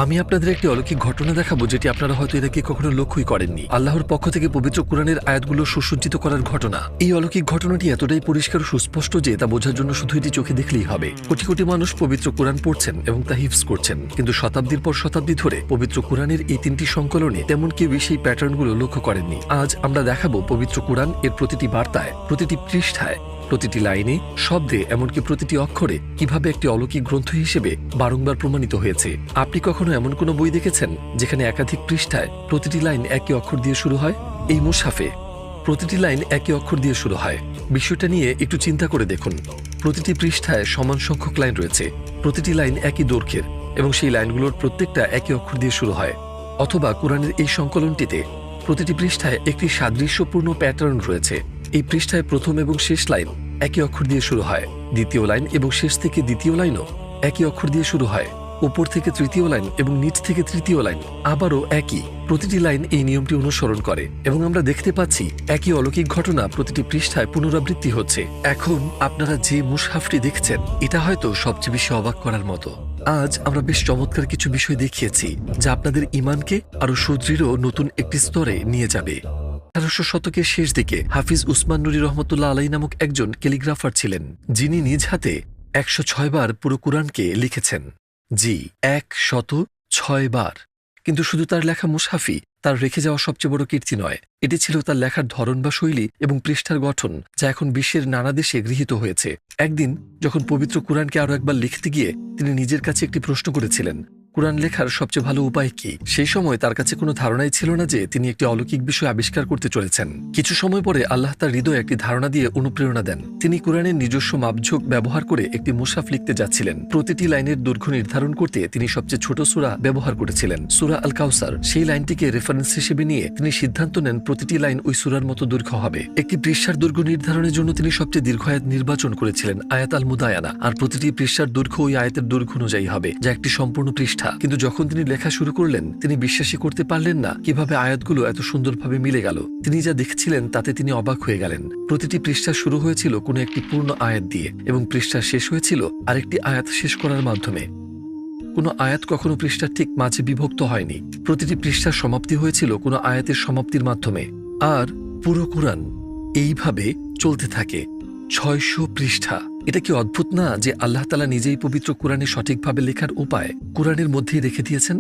আমি আপনাদের একটি অলৌকিক ঘটনা দেখাবো যেটি আপনারা হয়তো এর আগে কখনো লক্ষ্যই করেননি। আল্লাহর পক্ষ থেকে পবিত্র কুরআনের আয়াতগুলো সুসজ্জিত করার ঘটনা। এই অলৌকিক ঘটনাটি এতটাই পরিষ্কার ও সুস্পষ্ট যে তা বোঝার জন্য শুধু এটি চোখে দেখলেই হবে। কোটি কোটি মানুষ পবিত্র কুরআন পড়ছেন এবং তা হিফজ করছেন, কিন্তু শতাব্দীর পর শতাব্দী ধরে পবিত্র কুরআনের এই তিনটি সংকলনে তেমন কেউ সেই প্যাটার্নগুলো লক্ষ্য করেননি। আজ আমরা দেখাবো পবিত্র কুরআন এর প্রতিটি বার্তায়, প্রতিটি পৃষ্ঠায়, প্রতিটি লাইনে, শব্দে, এমনকি প্রতিটি অক্ষরে কিভাবে একটি অলৌকিক গ্রন্থ হিসেবে বারংবার প্রমাণিত হয়েছে। আপনি কখনো এমন কোনো বই দেখেছেন যেখানে একাধিক পৃষ্ঠায় প্রতিটি লাইন একই অক্ষর দিয়ে শুরু হয়? এই মুশাফে প্রতিটি লাইন একই অক্ষর দিয়ে শুরু হয়। বিষয়টা নিয়ে একটু চিন্তা করে দেখুন। প্রতিটি পৃষ্ঠায় সমান সংখ্যক লাইন রয়েছে, প্রতিটি লাইন একই দৈর্ঘ্যের এবং সেই লাইনগুলোর প্রত্যেকটা একই অক্ষর দিয়ে শুরু হয়। অথবা কুরআনের এই সংকলনটিতে প্রতিটি পৃষ্ঠায় একটি সাদৃশ্যপূর্ণ প্যাটার্ন রয়েছে। এই পৃষ্ঠায় প্রথম এবং শেষ লাইন একই অক্ষর দিয়ে শুরু হয়, দ্বিতীয় লাইন এবং শেষ থেকে দ্বিতীয় লাইনও একই অক্ষর দিয়ে শুরু হয়, উপর থেকে তৃতীয় লাইন এবং নিচ থেকে তৃতীয় লাইন আবারও একই। প্রতিটি লাইন এই নিয়মটি অনুসরণ করে এবং আমরা দেখতে পাচ্ছি একই অলৌকিক ঘটনা প্রতিটি পৃষ্ঠায় পুনরাবৃত্তি হচ্ছে। এখন আপনারা যে মুশহাফটি দেখছেন এটা হয়তো সবচেয়ে বেশি অবাক করার মতো। আজ আমরা বেশ চমৎকার কিছু বিষয় দেখিয়েছি যা আপনাদের ঈমানকে আরো সুদৃঢ় নতুন একটি স্তরে নিয়ে যাবে। 1800 শতকের শেষ দিকে হাফিজ উসমান নুরী রহমতুল্লাহ আলাই নামক একজন ক্যালিগ্রাফার ছিলেন, যিনি নিজ হাতে 106 বার পুরো কুরআনকে লিখেছেন। জি, 106 বার। কিন্তু শুধু তার লেখা মুশহাফি তার রেখে যাওয়া সবচেয়ে বড় কীর্তি নয়, এটি ছিল তার লেখার ধরন বা শৈলী এবং পৃষ্ঠার গঠন, যা এখন বিশ্বের নানা দেশে গৃহীত হয়েছে। একদিন যখন পবিত্র কুরআনকে আরো একবার লিখতে গিয়ে তিনি নিজের কাছে একটি প্রশ্ন করেছিলেন, কুরআন লেখার সবচেয়ে ভালো উপায় কি? সেই সময় তার কাছে কোনো ধারণাই ছিল না যে তিনি একটি অলৌকিক বিষয় আবিষ্কার করতে চলেছেন। কিছু সময় পরে আল্লাহ তার হৃদয়ে একটি ধারণা দিয়ে অনুপ্রেরণা দেন। তিনি কুরআনের নিজস্ব মাপঝোঁক ব্যবহার করে একটি মুশাফ লিখতে যাচ্ছিলেন। প্রতিটি লাইনের দৈর্ঘ্য নির্ধারণ করতে তিনি সবচেয়ে ছোট সূরা ব্যবহার করেছিলেন, সূরা আল কাউসার। সেই লাইনটিকে রেফারেন্স হিসেবে নিয়ে তিনি সিদ্ধান্ত নেন প্রতিটি লাইন ওই সূরার মতো দৈর্ঘ্য হবে। একটি পৃষ্ঠার দৈর্ঘ্য নির্ধারণের জন্য তিনি সবচেয়ে দীর্ঘ আয়াত নির্বাচন করেছিলেন, আয়াত আল মুদায়ানা, আর প্রতিটি পৃষ্ঠার দৈর্ঘ্য ওই আয়াতের দৈর্ঘ্য অনুযায়ী হবে, যা একটি সম্পূর্ণ পৃষ্ঠা। কিন্তু যখন তিনি লেখা শুরু করলেন তিনি বিশ্বাসই করতে পারলেন না কিভাবে আয়াতগুলো এত সুন্দরভাবে মিলে গেল। তিনি যা দেখছিলেন তাতে তিনি অবাক হয়ে গেলেন। প্রতিটি পৃষ্ঠা শুরু হয়েছিল কোনো একটি পূর্ণ আয়াত দিয়ে এবং পৃষ্ঠা শেষ হয়েছিল আরেকটি আয়াত শেষ করার মাধ্যমে। কোনো আয়াত কখনো পৃষ্ঠার ঠিক মাঝে বিভক্ত হয়নি। প্রতিটি পৃষ্ঠার সমাপ্তি হয়েছিল কোনো আয়াতের সমাপ্তির মাধ্যমে। আর পুরো কুরআন এইভাবে চলতে থাকে, 600 পৃষ্ঠা। এটা কি অদ্ভুত না যে আল্লাহ তাআলা নিজেই পবিত্র কুরআনে সঠিকভাবে লেখার উপায় কুরআনের মধ্যেই রেখে দিয়েছেন?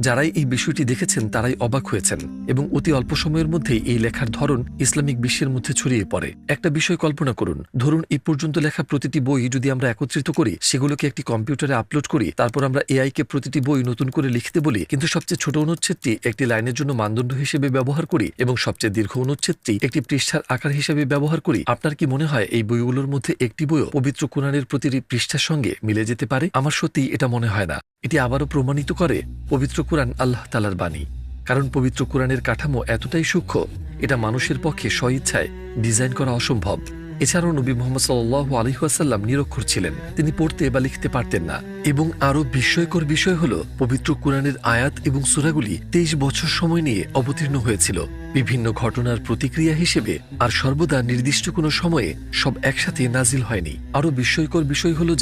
যারাই এই বিষয়টি দেখেছেন তারাই অবাক হয়েছেন এবং অতি অল্প সময়ের মধ্যেই এই লেখার ধরন ইসলামিক বিশ্বের মধ্যে ছড়িয়ে পড়ে। একটা বিষয় কল্পনা করুন, ধরুন এই পর্যন্ত লেখা প্রতিটি বই যদি আমরা একত্রিত করি, সেগুলোকে একটি কম্পিউটারে আপলোড করি, তারপর আমরা এআই কে প্রতিটি বই নতুন করে লিখতে বলি, কিন্তু সবচেয়ে ছোট অনুচ্ছেদটি একটি লাইনের জন্য মানদণ্ড হিসেবে ব্যবহার করি এবং সবচেয়ে দীর্ঘ অনুচ্ছেদটি একটি পৃষ্ঠার আকার হিসেবে ব্যবহার করি। আপনার কি মনে হয় এই বইগুলোর মধ্যে একটি বইও পবিত্র কুরআনের প্রতিটি পৃষ্ঠার সঙ্গে মিলে যেতে পারে? আমার সত্যি এটা মনে হয় না। এটি আবারও প্রমাণিত করে পবিত্র কুরআন আল্লাহ তাআলার বাণী, কারণ পবিত্র কুরআনের কাঠামো এতটাই সূক্ষ্ম এটা মানুষের পক্ষে স্বইচ্ছায় ডিজাইন করা অসম্ভব। এছাড়াও নবী মুহাম্মদ সাল্লাল্লাহু আলাইহি ওয়াসাল্লাম নিরক্ষর ছিলেন, তিনি পড়তে বা লিখতে পারতেন না। এবং আরো বিস্ময়কর বিষয় হলো পবিত্র কুরআনের আয়াত এবং সূরাগুলি 23 বছর সময় নিয়ে অবতীর্ণ হয়েছিল, বিভিন্ন ঘটনার প্রতিক্রিয়া হিসেবে, আর সর্বদা নির্দিষ্ট কোনো সময়ে সব একসাথে নাজিল হয়নি। আরো বিস্ময়কর বিষয় হলো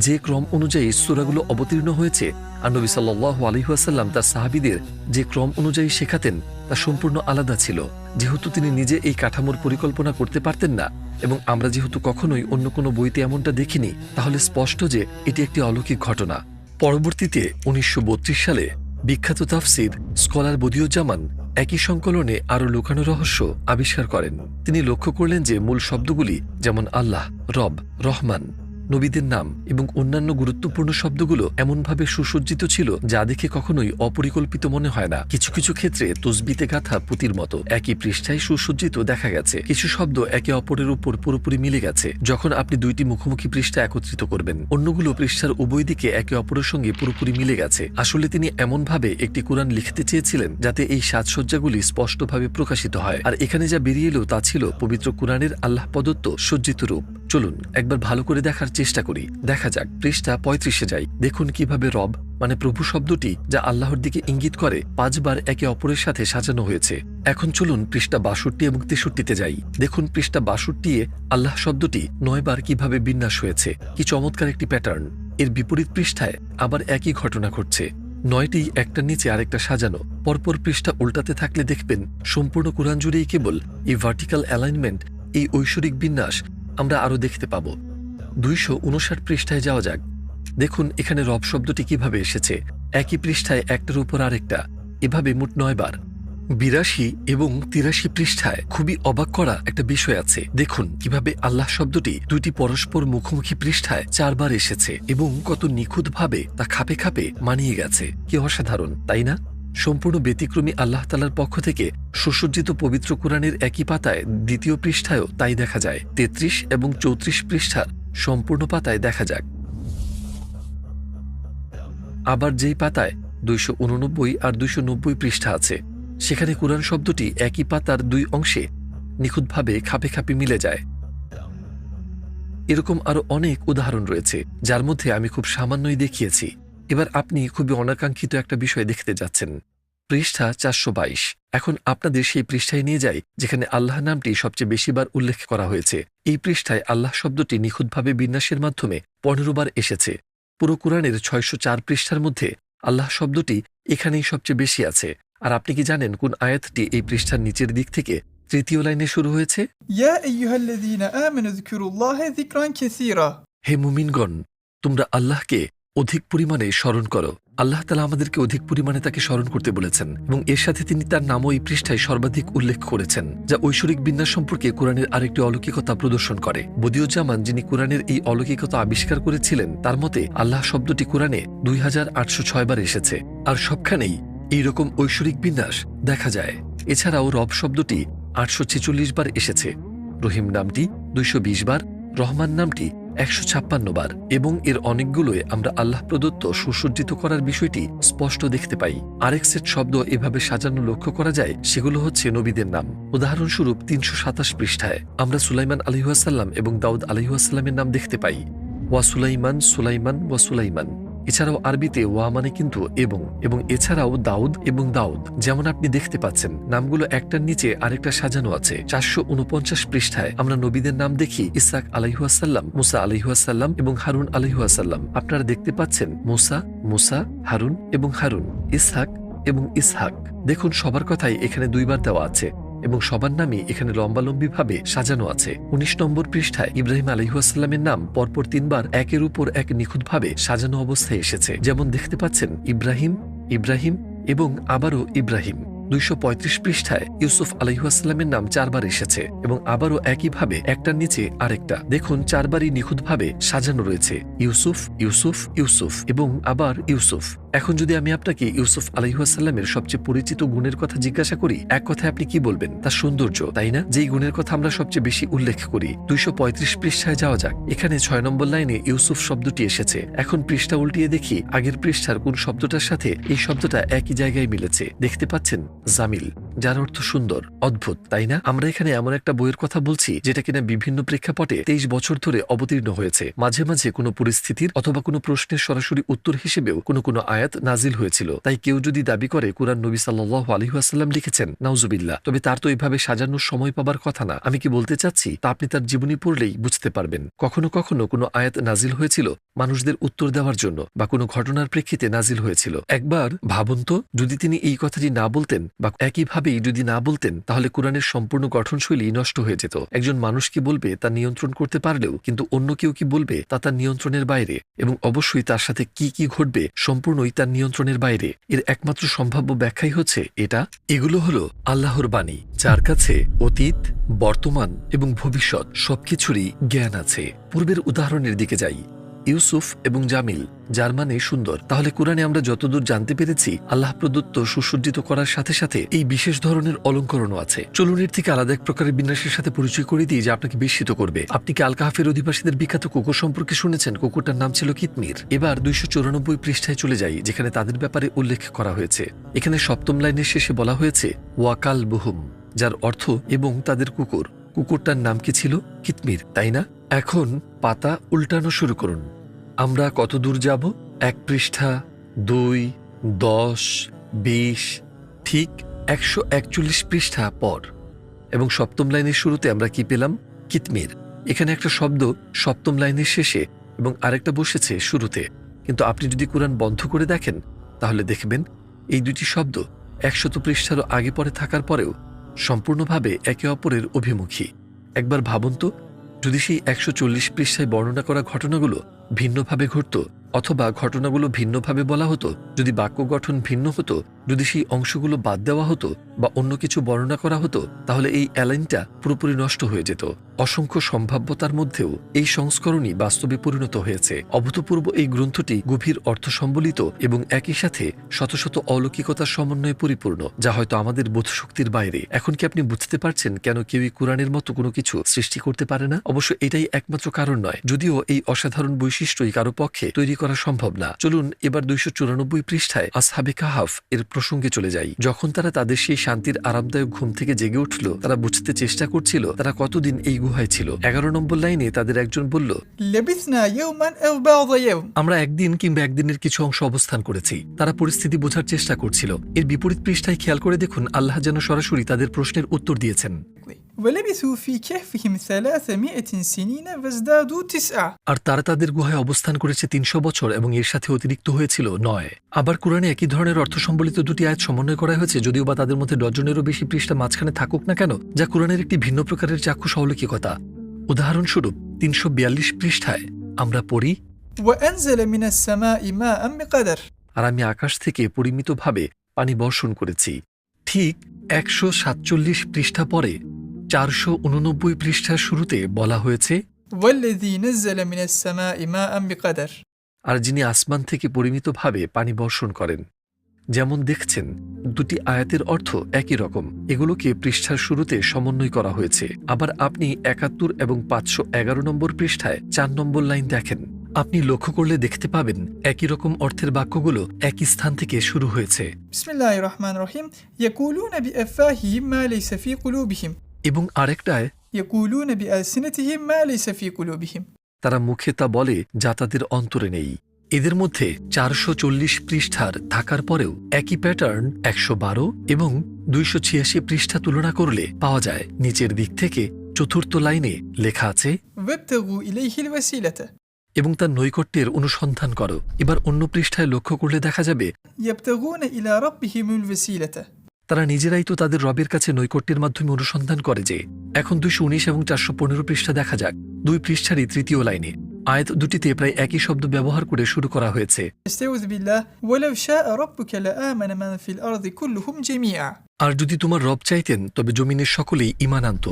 যে ক্রম অনুযায়ী সূরাগুলো অবতীর্ণ হয়েছে আর নবী সাল্লাল্লাহু আলাইহি ওয়াসাল্লাম তার সাহাবীদের যে ক্রম অনুযায়ী শেখাতেন তা সম্পূর্ণ আলাদা ছিল। যেহেতু তিনি নিজে এই কাঠামোর পরিকল্পনা করতে পারতেন না এবং আমরা যেহেতু কখনোই অন্য কোনো বইতে এমনটা দেখিনি, তাহলে স্পষ্ট যে এটি একটি অলৌকিক ঘটনা। পরবর্তীতে 1932 সালে বিখ্যাত তাফসির স্কলার বদিউজ্জামান একই সংকলনে আরো লুকানো রহস্য আবিষ্কার করেন। তিনি লক্ষ্য করলেন যে মূল শব্দগুলি যেমন আল্লাহ, রব, রহমান, নবীদের নাম এবং অন্যান্য গুরুত্বপূর্ণ শব্দগুলো এমনভাবে সুসজ্জিত ছিল যা দেখে কখনোই অপরিকল্পিত মনে হয় না। কিছু কিছু ক্ষেত্রে তসবিতে গাঁথা পুঁতির মতো একই পৃষ্ঠায় সুসজ্জিত দেখা গেছে। কিছু শব্দ একে অপরের উপর পুরোপুরি মিলে গেছে যখন আপনি দুইটি মুখোমুখি পৃষ্ঠা একত্রিত করবেন। অন্যগুলো পৃষ্ঠার উভয় দিকে একে অপরের সঙ্গে পুরোপুরি মিলে গেছে। আসলে তিনি এমনভাবে একটি কুরআন লিখতে চেয়েছিলেন যাতে এই সাজসজ্জাগুলি স্পষ্টভাবে প্রকাশিত হয়, আর এখানে যা বেরিয়ে এলো তা ছিল পবিত্র কুরআনের আল্লাহ প্রদত্ত সজ্জিত রূপ। চলুন একবার ভালো করে দেখার চেষ্টা করি। দেখা যাক, পৃষ্ঠা 35-এ যাই। দেখুন কিভাবে রব মানে প্রভু শব্দটি, যা আল্লাহর দিকে ইঙ্গিত করে, 5 বার একে অপরের সাথে সাজানো হয়েছে। এখন চলুন পৃষ্ঠা 62 এবং 63-তে যাই। দেখুন পৃষ্ঠা 62-এ আল্লাহ শব্দটি 9 বার কিভাবে বিন্যাস হয়েছে। কি চমৎকার একটি প্যাটার্ন। এর বিপরীত পৃষ্ঠায় আবার একই ঘটনা ঘটছে। 9টি একটার নিচে আরেকটা সাজানো। পরপর পৃষ্ঠা উল্টাতে থাকলে দেখবেন সম্পূর্ণ কোরআন জুড়েই কেবল এই ভার্টিক্যাল অ্যালাইনমেন্ট, এই ঐশ্বরিক বিন্যাস আমরা আরও দেখতে পাব। 259 পৃষ্ঠায় যাওয়া যাক। দেখুন এখানে রব শব্দটি কিভাবে এসেছে। একই পৃষ্ঠায় একটার উপর আরেকটা, এভাবে মোট 9 বার। 82 এবং 83 পৃষ্ঠায় খুবই অবাক করা একটা বিষয় আছে। দেখুন কিভাবে আল্লাহ শব্দটি দুইটি পরস্পর মুখোমুখি পৃষ্ঠায় 4 বার এসেছে এবং কত নিখুঁতভাবে তা খাপে খাপে মানিয়ে গেছে। কি অসাধারণ, তাই না? সম্পূর্ণ ব্যতিক্রমী আল্লাহ তাআলার পক্ষ থেকে সুসজ্জিত পবিত্র কোরআনের একই পাতায় দ্বিতীয় পৃষ্ঠায়ও তাই দেখা যায়। 33 এবং 34 পৃষ্ঠার সম্পূর্ণ পাতায় দেখা যাক। আবার যেই পাতায় 289 আর 290 পৃষ্ঠা আছে, সেখানে কোরআন শব্দটি একই পাতার 2 অংশে নিখুঁতভাবে খাপে খাপে মিলে যায়। এরকম আরো অনেক উদাহরণ রয়েছে, যার মধ্যে আমি খুব সামান্যই দেখিয়েছি। এবার আপনি খুবই অনাকাঙ্ক্ষিত একটা বিষয় দেখতে যাচ্ছেন। পৃষ্ঠা 422। এখন আপনাদের সেই পৃষ্ঠায় নিয়ে যাই যেখানে আল্লাহ নামটি সবচেয়ে বেশিবার উল্লেখ করা হয়েছে। এই পৃষ্ঠায় আল্লাহ শব্দটি নিখুঁতভাবে বিন্যাসের মাধ্যমে 15 বার এসেছে। পুরো কোরআনের 604 পৃষ্ঠার মধ্যে আল্লাহ শব্দটি এখানেই সবচেয়ে বেশি আছে। আর আপনি কি জানেন কোন আয়াতটি এই পৃষ্ঠার নিচের দিক থেকে তৃতীয় লাইনে শুরু হয়েছে? ইয়া আইয়ুহাল্লাযীনা আমানু যিকুরুল্লাহা যিকরান কাসীরা। হে মুমিনগণ, তোমরা আল্লাহকে অধিক পরিমাণে স্মরণ করো। আল্লাহ তাআলা আমাদেরকে অধিক পরিমাণে তাকে স্মরণ করতে বলেছেন এবং এর সাথে তিনি তার নামও এই পৃষ্ঠায় সর্বাধিক উল্লেখ করেছেন, যা ঐশ্বরিক বিন্যাস সম্পর্কে কোরআনের আরেকটি অলৌকিকতা প্রদর্শন করে। বদিউজ্জামান, যিনি কোরআনের এই অলৌকিকতা আবিষ্কার করেছিলেন, তার মতে আল্লাহ শব্দটি কোরআনে 2806 বার এসেছে, আর সবখানেই এইরকম ঐশ্বরিক বিন্যাস দেখা যায়। এছাড়াও রব শব্দটি 846 বার এসেছে, রহিম নামটি 220 বার, রহমান নামটি 156 বার, এবং এর অনেকগুলোই আমরা আল্লাহ প্রদত্ত সুসজ্জিত করার বিষয়টি স্পষ্ট দেখতে পাই। আরেক সেট শব্দ এভাবে সাজানো লক্ষ্য করা যায়, সেগুলো হচ্ছে নবীদের নাম। উদাহরণস্বরূপ 327 পৃষ্ঠায় আমরা সুলাইমান আলাইহিসসালাম এবং দাউদ আলাইহিসসালামের নাম দেখতে পাই। ওয়া সুলাইমান, সুলাইমান, ওয়া সুলাইমান। এছাড়াও আরবিতে ওয়া মানে কিন্তু এবং এছাড়াও দাউদ এবং দাউদ। যেমন আপনি দেখতে পাচ্ছেন নামগুলো একটার নিচে আরেকটা সাজানো আছে। 449 পৃষ্ঠায় আমরা নবীদের নাম দেখি ইসহাক আলাইহিসসালাম, মুসা আলাইহিসসালাম এবং হারুন আলাইহিসসালাম। আপনারা দেখতে পাচ্ছেন মুসা, মুসা, হারুন এবং হারুন, ইসহাক এবং ইসহাক। দেখুন সবার কথাই এখানে 2 বার দেওয়া আছে এবং সবার নামই এখানে লম্বালম্বিভাবে সাজানো আছে। 19 নম্বর পৃষ্ঠায় ইব্রাহিম আলাইহিসসালামের নাম পরপর 3 বার একের উপর এক নিখুঁতভাবে সাজানো অবস্থায় এসেছে। যেমন দেখতে পাচ্ছেন ইব্রাহিম, ইব্রাহিম এবং আবারও ইব্রাহিম। 235 পৃষ্ঠায় ইউসুফ আলাইহিসসালামের নাম 4 বার এসেছে এবং আবারও একইভাবে একটার নিচে আরেকটা। দেখুন 4 বারই নিখুঁতভাবে সাজানো রয়েছে, ইউসুফ, ইউসুফ, ইউসুফ এবং আবার ইউসুফ। এখন যদি আমি আপনাকে ইউসুফ আলাইহিসসালামের সবচেয়ে পরিচিত গুণের কথা জিজ্ঞাসা করি, এক কথায় আপনি কি বলবেন? তার সৌন্দর্য, তাই না? যেই গুণের কথা আমরা সবচেয়ে বেশি উল্লেখ করি। 235 পৃষ্ঠায় যাওয়া যাক। এখানে 6 নম্বর লাইনে ইউসুফ শব্দটি এসেছে। এখন পৃষ্ঠা উল্টিয়ে দেখি আগের পৃষ্ঠার কোন শব্দটার সাথে এই শব্দটা একই জায়গায় মিলেছে। দেখতে পাচ্ছেন জামিল, যার অর্থ সুন্দর, অদ্ভুত, তাই না? আমরা এখানে এমন একটা বইয়ের কথা বলছি যেটা কিনা বিভিন্ন প্রেক্ষাপটে 23 বছর ধরে অবতীর্ণ হয়েছে। মাঝে মাঝে কোনো পরিস্থিতির অথবা কোনো প্রশ্নের সরাসরি উত্তর হিসেবেও কোনো আয়াত নাজিল হয়েছিল। তাই কেউ যদি দাবি করে কুরআন নবী সাল্লাল্লাহু আলাইহি ওয়াসাল্লাম লিখেছেন, নাউজুবিল্লাহ, তবে তার তো এইভাবে সাজানোর সময় পাবার কথা না। আমি কি বলতে চাচ্ছি তা আপনি তার জীবনী পড়লেই বুঝতে পারবেন। কখনো কখনো কোনো আয়াত নাজিল হয়েছিল মানুষদের উত্তর দেওয়ার জন্য বা কোনো ঘটনার প্রেক্ষিতে নাজিল হয়েছিল। একবার ভাবুন তো, যদি তিনি এই কথাটি না বলতেন বা একইভাবেই যদি না বলতেন, তাহলে কোরআনের সম্পূর্ণ গঠনশৈলী নষ্ট হয়ে যেত। একজন মানুষ কি বলবে তা নিয়ন্ত্রণ করতে পারলেও কিন্তু অন্য কেউ কি বলবে তা তার নিয়ন্ত্রণের বাইরে, এবং অবশ্যই তার সাথে কি কি ঘটবে সম্পূর্ণই তার নিয়ন্ত্রণের বাইরে। এর একমাত্র সম্ভাব্য ব্যাখ্যাই হচ্ছে এটা। এগুলো হলো আল্লাহর বাণী, যার কাছে অতীত, বর্তমান এবং ভবিষ্যৎ সবকিছুরই জ্ঞান আছে। পূর্বের উদাহরণের দিকে যাই, ইউসুফ এবং জামিল, যার মানে সুন্দর। তাহলে কোরআনে আমরা যতদূর জানতে পেরেছি আল্লাহ প্রদত্ত সুসজ্জিত করার সাথে সাথে এই বিশেষ ধরনের অলঙ্করণও আছে। চলুন এর থেকে আলাদা এক প্রকারের বিন্যাসের সাথে পরিচয় করে দিই যা আপনাকে বিস্মিত করবে। আপনি কি আল কাহাফের অধিবাসীদের বিখ্যাত কুকুর সম্পর্কে শুনেছেন? কুকুরটার নাম ছিল কিতমির। এবার 294 পৃষ্ঠায় চলে যাই, যেখানে তাদের ব্যাপারে উল্লেখ করা হয়েছে। এখানে 7ম লাইনের শেষে বলা হয়েছে ওয়াকাল বুহুম, যার অর্থ এবং তাদের কুকুর। কুকুরটার নাম কি ছিল? কিতমির, তাই না? এখন পাতা উল্টানো শুরু করুন। আমরা কত দূর যাব? 1 পৃষ্ঠা, 2, 10, 20, ঠিক 141 পৃষ্ঠা পর, এবং 7ম লাইনের শুরুতে আমরা কি পেলাম? কিতমির। এখানে একটা শব্দ 7ম লাইনের শেষে এবং আরেকটা বসেছে শুরুতে। কিন্তু আপনি যদি কোরআন বন্ধ করে দেখেন তাহলে দেখবেন এই দুটি শব্দ 100 পৃষ্ঠারও আগে পরে থাকার পরেও সম্পূর্ণভাবে একে অপরের অভিমুখী। একবার ভাবুন তো, যদি সেই 140 পৃষ্ঠায় বর্ণনা করা ঘটনাগুলো ভিন্নভাবে ঘটত, অথবা ঘটনাগুলো ভিন্নভাবে বলা হতো, যদি বাক্য গঠন ভিন্ন হতো, যদি সেই অংশগুলো বাদ দেওয়া হতো বা অন্য কিছু বর্ণনা করা হতো, তাহলে এই অ্যালাইনটা পুরোপুরি নষ্ট হয়ে যেত। অসংখ্য সম্ভাব্যতার মধ্যেও এই সংস্করণই বাস্তবে পরিণত হয়েছে। অভূতপূর্ব এই গ্রন্থটি গভীর অর্থ সম্বলিত এবং একই সাথে শত শত অলৌকিকতার সমন্বয়ে পরিপূর্ণ, যা হয়তো আমাদের বোধশক্তির বাইরে। এখন কি আপনি বুঝতে পারছেন কেন কেউই কোরআনের মতো কোনো কিছু সৃষ্টি করতে পারে না? অবশ্য এটাই একমাত্র কারণ নয়, যদিও এই অসাধারণ বৈশিষ্ট্যই কারো পক্ষে তৈরি করা সম্ভব না। চলুন এবার 294 পৃষ্ঠায় আসহাবে কাহাফ এর প্রসঙ্গে চলে যাই। যখন তারা তাদের সেই শান্তির আরামদায়ক ঘুম থেকে জেগে উঠল, তারা বুঝতে চেষ্টা করছিল তারা কতদিন এই গুহায় ছিল। 11 নম্বর লাইনে তাদের একজন বলল, لبثنا يوما أو بعض يوم আমরা একদিন কিংবা একদিনের কিছু অংশ অবস্থান করেছি। তারা পরিস্থিতি বোঝার চেষ্টা করছিল। এর বিপরীত পৃষ্ঠায় খেয়াল করে দেখুন, আল্লাহ যেন সরাসরি তাদের প্রশ্নের উত্তর দিয়েছেন। ولبثوا في كهفهم 300 سنين فازدادوا 9 আর তারা তাদের গুহায় অবস্থান করেছে 300 বছর এবং এর সাথে অতিরিক্ত হয়েছিল 9। আবার কোরআনে একই ধরনের অর্থ সম্বলিত দুটি আয়াত সমন্বয় করা হয়েছে, যদিও বা তাদের মধ্যে ডজনেরও বেশি পৃষ্ঠা মাঝখানে থাকুক না কেন, যা কোরআনের একটি ভিন্ন প্রকারের চাক্ষুষ অলৌকিকতা। উদাহরণস্বরূপ 342 পৃষ্ঠায় আমরা পড়ি, وأنزل من السماء ماء بقدر আর আমি আকাশ থেকে পরিমিতভাবে পানি বর্ষণ করেছি। ঠিক 147 পৃষ্ঠা পরে 489 পৃষ্ঠার শুরুতে বলা হয়েছে, والذي نزل من السماء ماء بقدر আর যিনি আসমান থেকে পরিমিতভাবে পানি বর্ষণ করেন। যেমন দেখছেন, দুটি আয়াতের অর্থ একই রকম। এগুলোকে পৃষ্ঠার শুরুতে সমন্বয় করা হয়েছে। আবার আপনি 71 এবং 511 নম্বর পৃষ্ঠায় 4 নম্বর লাইন দেখেন। আপনি লক্ষ্য করলে দেখতে পাবেন একই রকম অর্থের বাক্যগুলো একই স্থান থেকে শুরু হয়েছে। بسم الله الرحمن الرحيم يقولون بأفواههم ما ليس في قلوبهم এবং আরেকটায় يقولون بألسنتهم ما ليس في قلوبهم তারা মুখে তা বলে যা তাদের অন্তরে নেই। এদের মধ্যে 440 পৃষ্ঠার থাকার পরেও একই প্যাটার্ন 112 এবং 286 পৃষ্ঠা তুলনা করলে পাওয়া যায়। নিচের দিক থেকে 4র্থ লাইনে লেখা আছে, وابتغوا إليه الوسيلة এবং তার নৈকট্যের অনুসন্ধান করো। এবার অন্য পৃষ্ঠায় লক্ষ্য করলে দেখা যাবে يبتغون إلى ربهم الوسيلة তারা নিজেরাই তো তাদের রবের কাছে নৈকট্যের মাধ্যমে অনুসন্ধান করে যে। এখন 219 এবং 415 পৃষ্ঠা দেখা যাক। 2 পৃষ্ঠারই 3য় লাইনে আয়াত দুটিতে প্রায় একই শব্দ ব্যবহার করে শুরু করা হয়েছে। استعوذ بالله ولو شاء ربك لآمن من في الأرض كلهم جميعا আর যদি তোমার রব চাইতেন তবে জমিনের সকলেই ঈমান আনত।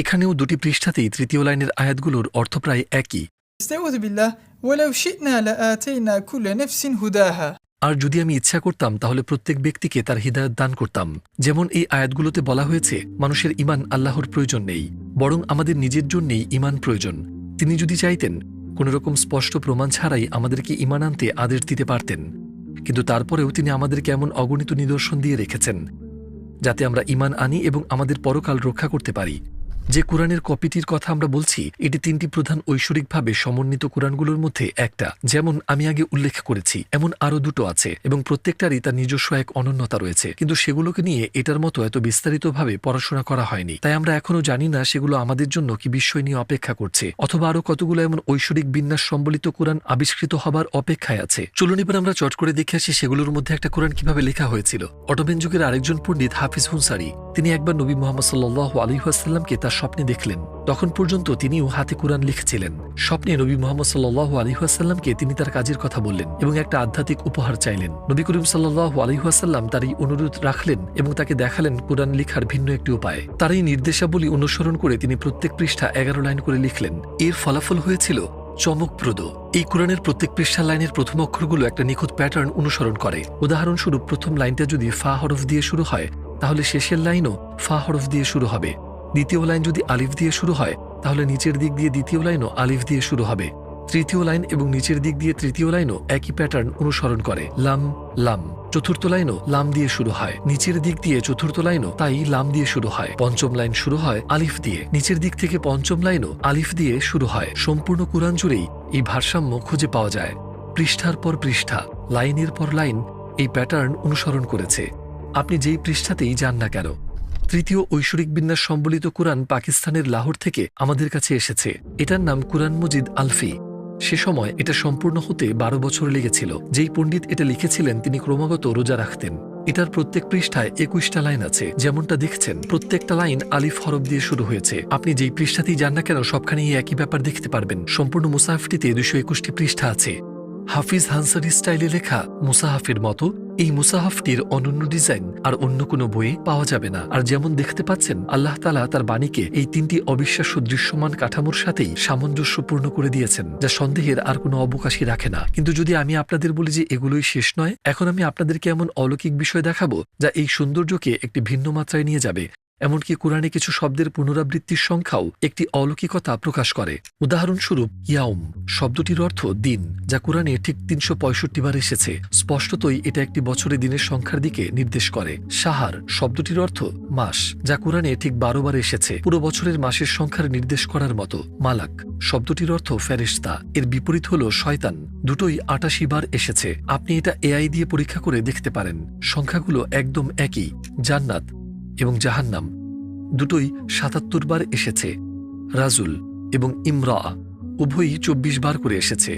এখানেও 2টি পৃষ্ঠাতেই 3য় লাইনের আয়াতগুলোর অর্থ প্রায় একই। استعوذ بالله ولو شئنا لآتينا كل نفس هداها আর যদি আমি ইচ্ছা করতাম তাহলে প্রত্যেক ব্যক্তিকে তার হিদায়াত দান করতাম। যেমন এই আয়াতগুলোতে বলা হয়েছে, মানুষের ঈমান আল্লাহর প্রয়োজন নেই, বরং আমাদের নিজের জন্যেই ঈমান প্রয়োজন। তিনি যদি চাইতেন কোনোরকম স্পষ্ট প্রমাণ ছাড়াই আমাদেরকে ঈমান আনতে আদেশ দিতে পারতেন, কিন্তু তারপরেও তিনি আমাদেরকে এমন অগণিত নিদর্শন দিয়ে রেখেছেন যাতে আমরা ঈমান আনি এবং আমাদের পরকাল রক্ষা করতে পারি। যে কোরআনের কপিটির কথা আমরা বলছি, এটি 3টি প্রধান ঐশ্বরিকভাবে সমন্বিত কোরআনগুলোর মধ্যে একটা। যেমন আমি আগে উল্লেখ করেছি, এমন আরও 2টো আছে এবং প্রত্যেকটারই তার নিজস্ব এক অনন্যতা রয়েছে, কিন্তু সেগুলোকে নিয়ে এটার মতো এত বিস্তারিতভাবে পড়াশোনা করা হয়নি। তাই আমরা এখনও জানি না সেগুলো আমাদের জন্য কি বিস্ময় নিয়ে অপেক্ষা করছে, অথবা আরও কতগুলো এমন ঐশ্বরিক বিন্যাস সম্বলিত কোরআন আবিষ্কৃত হবার অপেক্ষায় আছে। চলুন এবার আমরা চট করে দেখে আসি সেগুলোর মধ্যে একটা কোরআন কিভাবে লেখা হয়েছিল। অটোমেন যুগের আরেকজন পণ্ডিত হাফিজ হুনসারি, তিনি একবার নবী মুহাম্মদ সাল্লাল্লাহু আলাইহি ওয়াসাল্লামকে তার স্বপ্নে দেখলেন। তখন পর্যন্ত তিনিও হাতে কোরআন লিখছিলেন। স্বপ্নে নবী মুহাম্মদ সাল্লাল্লাহু আলাইহি ওয়াসাল্লামকে তিনি তার কাজের কথা বললেন এবং একটা আধ্যাত্মিক উপহার চাইলেন। নবী করিম সাল্লাল্লাহু আলাইহি ওয়াসাল্লাম তার এই অনুরোধ রাখলেন এবং তাকে দেখালেন কোরআন লেখার ভিন্ন একটি উপায়। তার এই নির্দেশাবলী অনুসরণ করে তিনি প্রত্যেক পৃষ্ঠা 11 লাইন করে লিখলেন। এর ফলাফল হয়েছিল চমকপ্রদ। এই কোরআনের প্রত্যেক পৃষ্ঠার লাইনের প্রথম অক্ষরগুলো একটা নিখুঁত প্যাটার্ন অনুসরণ করে। উদাহরণস্বরূপ প্রথম লাইনটা যদি ফা হরফ দিয়ে শুরু হয়, তাহলে শেষের লাইনও ফা হরফ দিয়ে শুরু হবে। দ্বিতীয় লাইন যদি আলিফ দিয়ে শুরু হয়, তাহলে নিচের দিক দিয়ে দ্বিতীয় লাইনও আলিফ দিয়ে শুরু হবে। তৃতীয় লাইন এবং নিচের দিক দিয়ে তৃতীয় লাইনও একই প্যাটার্ন অনুসরণ করে, লাম লাম। চতুর্থ লাইনও লাম দিয়ে শুরু হয়, নিচের দিক দিয়ে চতুর্থ লাইনও তাই লাম দিয়ে শুরু হয়। পঞ্চম লাইন শুরু হয় আলিফ দিয়ে, নিচের দিক থেকে পঞ্চম লাইনও আলিফ দিয়ে শুরু হয়। সম্পূর্ণ কোরআন জুড়েই এই ভারসাম্য খুঁজে পাওয়া যায়। পৃষ্ঠার পর পৃষ্ঠা, লাইনের পর লাইন এই প্যাটার্ন অনুসরণ করেছে। আপনি যেই পৃষ্ঠাতেই যান না কেন। তৃতীয় ঐশ্বরিক বিন্যাস সম্বলিত কোরআন পাকিস্তানের লাহোর থেকে আমাদের কাছে এসেছে। এটার নাম কুরআন মজিদ আলফি। সে সময় এটা সম্পূর্ণ হতে 12 বছর লেগেছিল। যেই পণ্ডিত এটা লিখেছিলেন তিনি ক্রমাগত রোজা রাখতেন। এটার প্রত্যেক পৃষ্ঠায় 21টা লাইন আছে, যেমনটা দেখছেন প্রত্যেকটা লাইন আলিফ হরফ দিয়ে শুরু হয়েছে। আপনি যেই পৃষ্ঠাতেই যান না কেন সবখানেই একই ব্যাপার দেখতে পারবেন। সম্পূর্ণ মুসাহাফটিতে 221টি পৃষ্ঠা আছে। হাফিজ হানসারি স্টাইলে লেখা মুসাহাফের মতো এই মুসাহাফটির অনন্য ডিজাইন আর অন্য কোনো বইয়ে পাওয়া যাবে না। আর যেমন দেখতে পাচ্ছেন আল্লাহ তাআলা তার বাণীকে এই 3টি অবিশ্বাস্য দৃশ্যমান কাঠামোর সাথেই সামঞ্জস্যপূর্ণ করে দিয়েছেন, যা সন্দেহের আর কোনো অবকাশই রাখে না। কিন্তু যদি আমি আপনাদের বলি যে এগুলোই শেষ নয়, এখন আমি আপনাদেরকে এমন অলৌকিক বিষয় দেখাবো যা এই সৌন্দর্যকে একটি ভিন্ন মাত্রায় নিয়ে যাবে। এমনকি কোরআনে কিছু শব্দের পুনরাবৃত্তির সংখ্যাও একটি অলৌকিকতা প্রকাশ করে। উদাহরণস্বরূপ ইয়াউম শব্দটির অর্থ দিন, যা কোরআনে ঠিক 365 বার এসেছে। স্পষ্টতই এটা একটি বছরে দিনের সংখ্যার দিকে নির্দেশ করে। সাহার শব্দটির অর্থ মাস, যা কোরআনে ঠিক 12 বার এসেছে, পুরো বছরের মাসের সংখ্যার নির্দেশ করার মতো। মালাক শব্দটির অর্থ ফেরেশতা, এর বিপরীত হল শয়তান, দুটোই 88 বার এসেছে। আপনি এটা এআই দিয়ে পরীক্ষা করে দেখতে পারেন। সংখ্যাগুলো একদম একই। জান্নাত এবং জাহান্নাম দুটোই 77 বার এসেছে। রাজুল এবং ইমরা উভয়ই 24 বার করে এসেছে।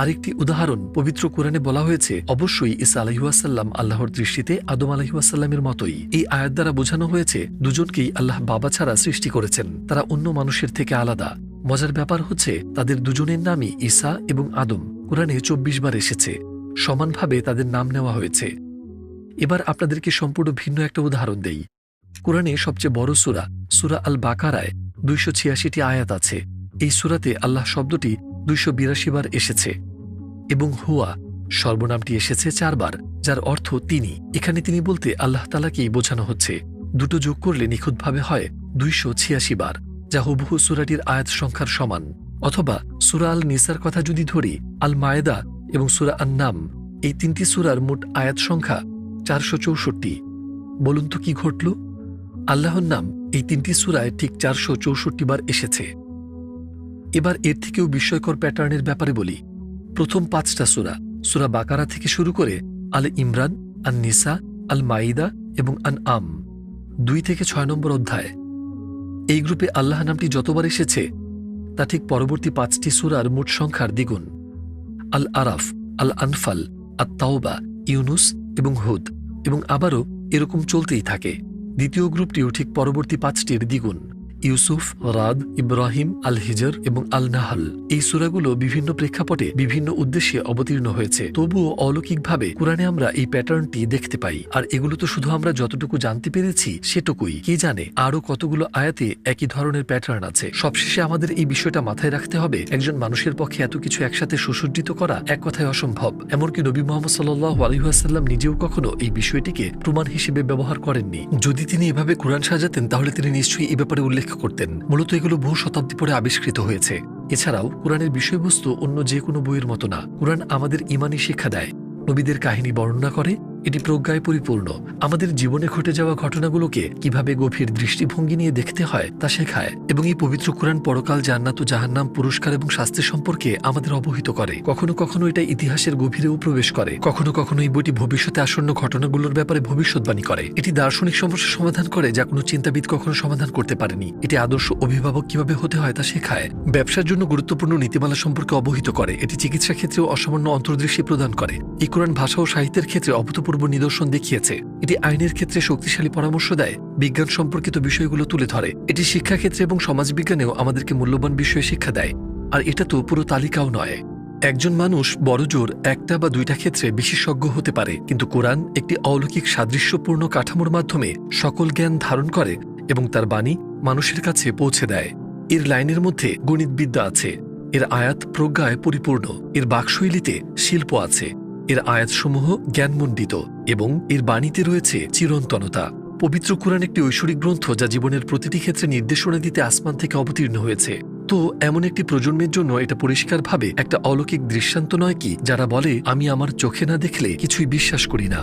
আরেকটি উদাহরণ, পবিত্র কোরআনে বলা হয়েছে অবশ্যই ঈসা আলাইহিসসালাম আল্লাহর দৃষ্টিতে আদম আলাইহিসসালামের মতোই। এই আয়াত দ্বারা বোঝানো হয়েছে দুজনকেই আল্লাহ বাবা ছাড়া সৃষ্টি করেছেন, তারা অন্য মানুষের থেকে আলাদা। মজার ব্যাপার হচ্ছে তাদের দুজনের নামই ঈসা এবং আদম কোরআনে 24 বার এসেছে। সমানভাবে তাদের নাম নেওয়া হয়েছে। এবার আপনাদেরকে সম্পূর্ণ ভিন্ন একটা উদাহরণ দেই। কোরআনে সবচেয়ে বড় সূরা, সূরা আল বাকারায় 286টি আয়াত আছে। এই সূরাতে আল্লাহ শব্দটি 282 বার এসেছে এবং হুয়া সর্বনামটি এসেছে 4 বার, যার অর্থ তিনি। এখানে তিনি বলতে আল্লাহ তাআলাকেই বোঝানো হচ্ছে। দুটো যোগ করলে নিখুঁতভাবে হয় 286 বার, যা হুবহু সূরাটির আয়াত সংখ্যার সমান। অথবা সূরা আল নিসার কথা যদি ধরি, আল মায়েদা এবং সূরা আন-নাম এই 3টি সূরার মোট আয়াত সংখ্যা 464। বলুন তো কি ঘটল? আল্লাহর নাম এই 3টি সূরায় ঠিক 464 বার এসেছে। এবার এর থেকেও বিস্ময়কর প্যাটার্নের ব্যাপারে বলি। প্রথম 5টা সূরা, সূরা বাকারা থেকে শুরু করে আল ইমরান, আন নিসা, আল মাইদা এবং আন আম 2 থেকে 6 নম্বর অধ্যায়, এই গ্রুপে আল্লাহ নামটি যতবার এসেছে তা ঠিক পরবর্তী 5টি সূরার মোট সংখ্যার দ্বিগুণ। আল আরাফ, আল আনফাল, আত তাওবা, ইউনুস এবং হুদ, এবং আবারও এরকম চলতেই থাকে। দ্বিতীয় গ্রুপটিও ঠিক পরবর্তী 5টির দ্বিগুণ। ইউসুফ, রাদ, ইব্রাহিম, আল হিজর এবং আল নাহল এই সূরাগুলো বিভিন্ন প্রেক্ষাপটে বিভিন্ন উদ্দেশ্যে অবতীর্ণ হয়েছে। তবুও অলৌকিকভাবে কোরআনে আমরা এই প্যাটার্নটি দেখতে পাই। আর এগুলো তো শুধু আমরা যতটুকু জানতে পেরেছি সেটুকুই, কে জানে আরও কতগুলো আয়াতে একই ধরনের প্যাটার্ন আছে। সবশেষে আমাদের এই বিষয়টা মাথায় রাখতে হবে, একজন মানুষের পক্ষে এত কিছু একসাথে সুসজ্জিত করা এক কথায় অসম্ভব। এমনকি নবী মুহাম্মদ সাল্লাল্লাহু আলাইহি ওয়াসাল্লাম নিজেও কখনো এই বিষয়টিকে প্রমাণ হিসেবে ব্যবহার করেননি। যদি তিনি এভাবে কোরআন সাজাতেন তাহলে তিনি নিশ্চয়ই এই ব্যাপারে উল্লেখ করতেন। মূলত এগুলো বহু শতাব্দী পরে আবিষ্কৃত হয়েছে। এছাড়াও কোরআনের বিষয়বস্তু অন্য যে কোনো বইয়ের মতো না। কোরআন আমাদের ঈমানি শিক্ষা দেয়, নবীদের কাহিনী বর্ণনা করে, এটি প্রজ্ঞায় পরিপূর্ণ। আমাদের জীবনে ঘটে যাওয়া ঘটনাগুলোকে কিভাবে গভীর দৃষ্টিভঙ্গি নিয়ে দেখতে হয় তা শেখায়। এবং এই পবিত্র কোরআন পরকাল, জান্নাত ও জাহান্নাম, পুরস্কার এবং শাস্তি সম্পর্কে আমাদের অবহিত করে। কখনো কখনো এটা ইতিহাসের গভীরেও প্রবেশ করে। কখনো কখনো এই বইটি ভবিষ্যতে আসন্ন ঘটনাগুলোর ব্যাপারে ভবিষ্যৎবাণী করে। এটি দার্শনিক সমস্যা সমাধান করে যা কোনো চিন্তাবিদ কখনো সমাধান করতে পারেনি। এটি আদর্শ অভিভাবক কিভাবে হতে হয় তা শেখায়। ব্যবসার জন্য গুরুত্বপূর্ণ নীতিমালা সম্পর্কে অবহিত করে। এটি চিকিৎসা ক্ষেত্রেও অসামান্য অন্তর্দৃষ্টি প্রদান করে। এই কোরআন ভাষা ও সাহিত্যের ক্ষেত্রে অভূতপূর্ব নিদর্শন দেখিয়েছে। এটি আইনের ক্ষেত্রে শক্তিশালী পরামর্শ দেয়, বিজ্ঞান সম্পর্কিত বিষয়গুলো তুলে ধরে। এটি শিক্ষাক্ষেত্রে এবং সমাজবিজ্ঞানেও আমাদেরকে মূল্যবান বিষয়ে শিক্ষা দেয়। আর এটা তো পুরো তালিকাও নয়। একজন মানুষ বড়জোর 1টা বা 2টা ক্ষেত্রে বিশেষজ্ঞ হতে পারে, কিন্তু কোরআন একটি অলৌকিক সাদৃশ্যপূর্ণ কাঠামোর মাধ্যমে সকল জ্ঞান ধারণ করে এবং তার বাণী মানুষের কাছে পৌঁছে দেয়। এর লাইনের মধ্যে গণিতবিদ্যা আছে, এর আয়াত প্রজ্ঞায় পরিপূর্ণ, এর বাকশৈলীতে শিল্প আছে, এর আয়াতসমূহ জ্ঞানমণ্ডিত এবং এর বাণীতে রয়েছে চিরন্তনতা। পবিত্র কোরআন একটি ঐশ্বরিক গ্রন্থ যা জীবনের প্রতিটি ক্ষেত্রে নির্দেশনা দিতে আসমান থেকে অবতীর্ণ হয়েছে। তো এমন একটি প্রজন্মের জন্য এটা পরিষ্কারভাবে একটা অলৌকিক দৃষ্টান্ত নয় কি, যারা বলে আমি আমার চোখে না দেখলে কিছুই বিশ্বাস করি না।